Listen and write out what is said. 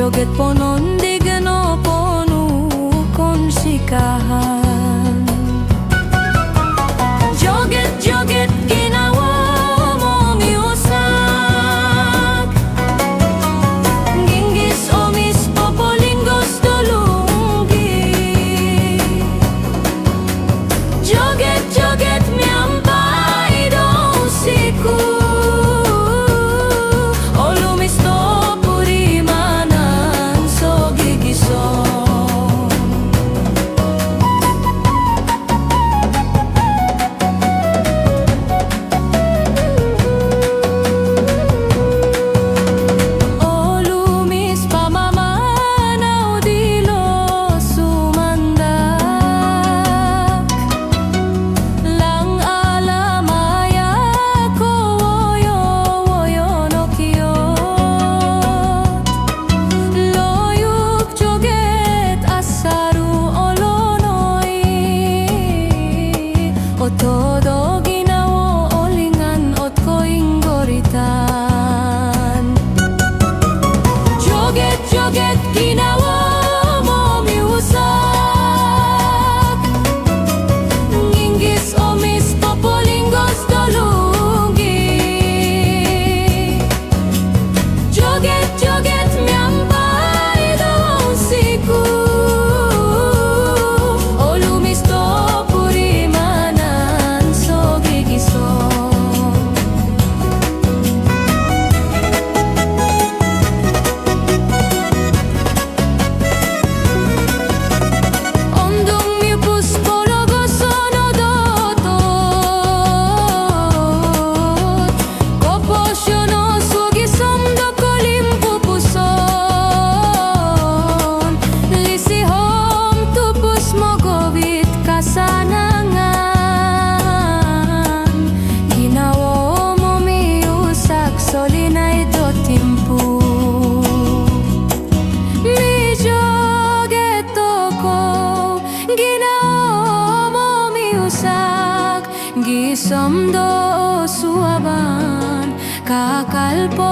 joget ponon di geno ponu kon sikahan. Joget-joget ginawa mong iusak, Ginggis omis popolinggos dolunggi. Joget-joget miampay do siku, olumisto purimanan so gigison. Olumis pamamanaw dilo sumandak, lang alamaya ko woyo no kiyot. Loyuk joget asaru olonoy, o todo ginawo olingan ot koing goritan. Joget-joget ginawa mo miusak, Ginggis omis popolinggos dolunggi. Joget-joget miampay do siku, olumisto purimanan so gigison. Ondong miupus pologoson odotot, koposyono sugisom do kolimpupuson. Lisihom tupus mogowit kasanangan, ginawo mo miusak solinay do timpu. Mi joget toko, ginawa mo miusak, gisom do suaban, kakalpo